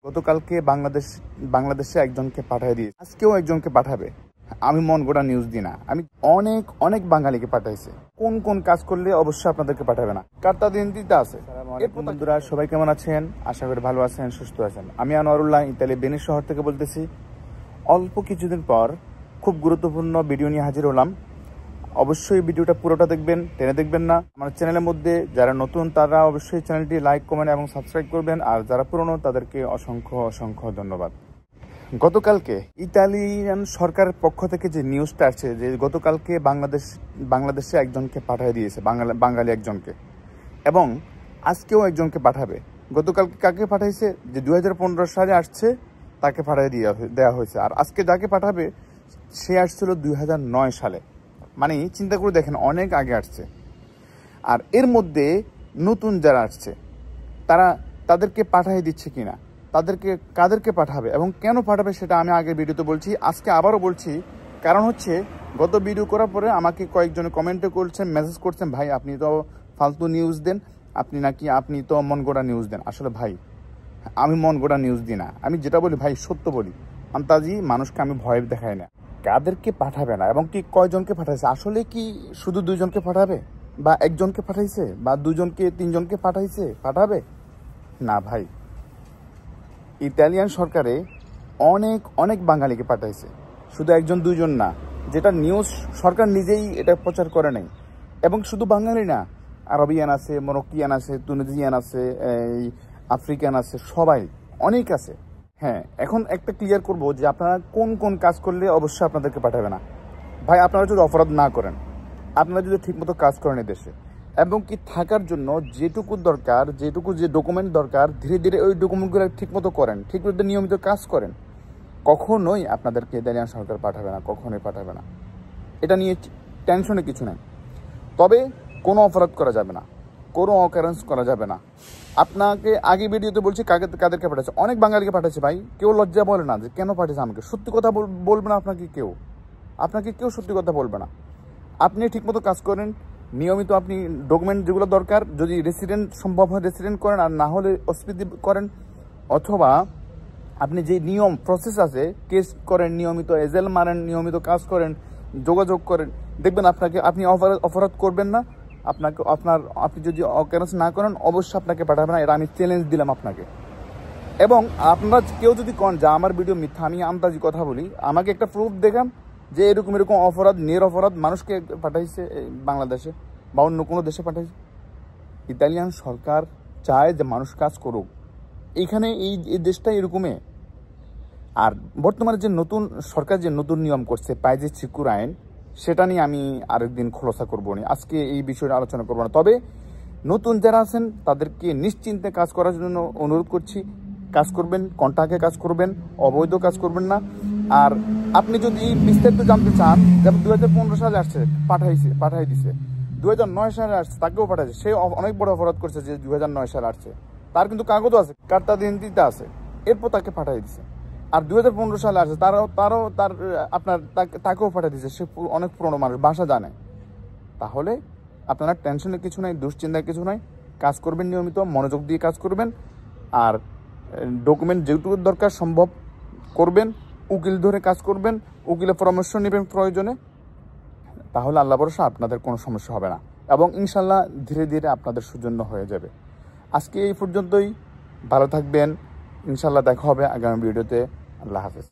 গতকালকে বাংলাদেশে একজনকে পাঠিয়ে দিয়ে আজকেও একজনকে পাঠাবে। আমি মন গড়া নিউজ দিই না, আমি অনেক বাঙালিকে পাঠাইছে। কোন কোন কাজ করলে অবশ্যই আপনাদেরকে পাঠাবে না, কার্তা দিন দিতে আছে। বন্ধুরা সবাই কেমন আছেন? আশা করি ভালো আছেন, সুস্থ আছেন। আমি আনোয়ারুল্লাহ ইতালি বেনিস শহর থেকে বলতেছি। অল্প কিছুদিন পর খুব গুরুত্বপূর্ণ ভিডিও নিয়ে হাজির হলাম। অবশ্যই ভিডিওটা পুরোটা দেখবেন, টেনে দেখবেন না। আমার চ্যানেলের মধ্যে যারা নতুন তারা অবশ্যই চ্যানেলটি লাইক, কমেন্ট এবং সাবস্ক্রাইব করবেন, আর যারা পুরনো তাদেরকে অসংখ্য ধন্যবাদ। গতকালকে ইতালিয়ান সরকারের পক্ষ থেকে যে নিউজটা আসছে যে গতকালকে বাংলাদেশে একজনকে পাঠিয়ে দিয়েছে, বাঙালি একজনকে, এবং আজকেও একজনকে পাঠাবে। গতকালকে কাকে পাঠাইছে? যে 2015 সালে আসছে তাকে পাঠিয়ে দেওয়া হয়েছে, আর আজকে যাকে পাঠাবে সে আসছিল 2009 সালে। মানে চিন্তা করে দেখেন, অনেক আগে আসছে। আর এর মধ্যে নতুন যারা আসছে তাদেরকে পাঠিয়ে দিচ্ছে কিনা, কাদেরকে পাঠাবে এবং কেন পাঠাবে সেটা আমি আগের ভিডিওতে বলছি, আজকে আবারও বলছি। কারণ হচ্ছে গত ভিডিও করার পরে আমাকে কয়েকজনে কমেন্টে করছেন, মেসেজ করছেন, ভাই আপনি তো ফালতু নিউজ দেন, আপনি তো মন গড়া নিউজ দেন। আসলে ভাই আমি মন গড়া নিউজ দিই না, আমি যেটা বলি ভাই সত্য বলি। আন্তাজি মানুষকে আমি ভয় দেখাই না। কাদেরকে পাঠাবে না এবং কি কয়জনকে পাঠাইছে, আসলে কি শুধু দুইজনকে পাঠাবে, বা একজনকে পাঠাইছে, বা দুজনকে তিনজনকে পাঠাবে না ভাই। ইতালিয়ান সরকারে অনেক বাঙালিকে পাঠাইছে, শুধু একজন দুইজন না, যেটা নিউজ সরকার নিজেই এটা প্রচার করে নাই। এবং শুধু বাঙালি না, আরবিয়ান আছে, মরক্কিয়ান আছে, তুনিজিয়ান আছে, আফ্রিকান আছে, সবাই অনেক আছে। হ্যাঁ, এখন একটা ক্লিয়ার করব যে আপনারা কোন কোন কাজ করলে অবশ্যই আপনাদেরকে পাঠাবে না। ভাই আপনারা যদি অপরাধ না করেন, আপনারা যদি ঠিকমতো কাজ করেন দেশে, এবং কি থাকার জন্য যেটুকু দরকার, যে ডকুমেন্ট দরকার, ধীরে ধীরে ওই ডকুমেন্টগুলো ঠিকমতো করেন, ঠিকমতো নিয়মিত কাজ করেন, কখনোই আপনাদেরকে ইতালিয়ান সরকার পাঠাবে না, কখনোই পাঠাবে না। এটা নিয়ে টেনশনে কিছু নেই। তবে কোনো অপরাধ করা যাবে না, কোনো অকারেন্স করা যাবে না। আপনাকে আগে ভিডিওতে বলছি কাদেরকে পাঠাচ্ছে। অনেক বাঙালিকে পাঠাচ্ছে ভাই, কেউ লজ্জা বলে না যে কেন পাঠিয়েছে আমাকে। সত্যি কথা বলবে না আপনাকে কেউ সত্যি কথা বলবে না। আপনি ঠিকমতো কাজ করেন, নিয়মিত আপনি ডকুমেন্ট যেগুলো দরকার, যদি রেসিডেন্ট সম্ভব হয় রেসিডেন্ট করেন, আর না হলে অস্বীকৃতি করেন, অথবা আপনি যে নিয়ম প্রসেস আছে কেস করেন, নিয়মিত এজেল মারেন, নিয়মিত কাজ করেন, যোগাযোগ করেন, দেখবেন আপনি অপরাধ করবেন না। আপনি যদি অকারেন্স না করেন অবশ্যই আপনাকে পাঠাবে না, এটা আমি চ্যালেঞ্জ দিলাম আপনাকে। এবং আপনারা কেউ যদি কন যে আমার ভিডিও মিথ্যা, আমি আন্দাজি কথা বলি, আমাকে একটা প্রুফ দেখান যে এরকম অপরাধ, নিরপরাধ মানুষকে পাঠাইছে বাংলাদেশে বা অন্য কোনো দেশে পাঠাইছে। ইতালিয়ান সরকার চায় যে মানুষ কাজ করুক, এইখানে এই দেশটা এরকমই। আর বর্তমানে যে নতুন সরকার যে নতুন নিয়ম করছে, পাইজে চিকুর আইন, সেটা নিয়ে আমি আরেকদিন খোলাসা করবো না, আজকে এই বিষয়ে আলোচনা করবো না। তবে নতুন যারা আছেন তাদেরকে নিশ্চিন্তে কাজ করার জন্য অনুরোধ করছি। কাজ করবেন, কন্ট্রাক্টে কাজ করবেন, অবৈধ কাজ করবেন না। আর আপনি যদি বিস্তারিত জানতে চান, যেমন 2015 সালে আসছে পাঠাই দিছে, 2009 সালে আসছে তাকেও পাঠাইছে। সে অনেক বড় অপরাধ করছে যে 2009 সালে আসছে, তার কিন্তু কাগজও আছে, কার্তা দিন দিতে আছে, এরপর তাকে পাঠাই দিছে। আর 2015 সালে আসছে তাকেও পাঠিয়ে দিচ্ছে। সে অনেক পুরনো মানুষ, ভাষা জানে। তাহলে আপনারা টেনশনের কিছু নাই, দুশ্চিন্তার কিছু নাই। কাজ করবেন নিয়মিত, মনোযোগ দিয়ে কাজ করবেন, আর ডকুমেন্ট যেটুকু দরকার সম্ভব করবেন, উকিল ধরে কাজ করবেন, উকিলের পরামর্শ নেবেন প্রয়োজনে। তাহলে আল্লাহ ভরসা আপনাদের কোনো সমস্যা হবে না, এবং ইনশাল্লাহ ধীরে ধীরে আপনাদের সুজন্য হয়ে যাবে। আজকে এই পর্যন্তই, ভালো থাকবেন, ইনশাল্লাহ দেখা হবে আগামী ভিডিওতে। আল্লাহ হাফেজ।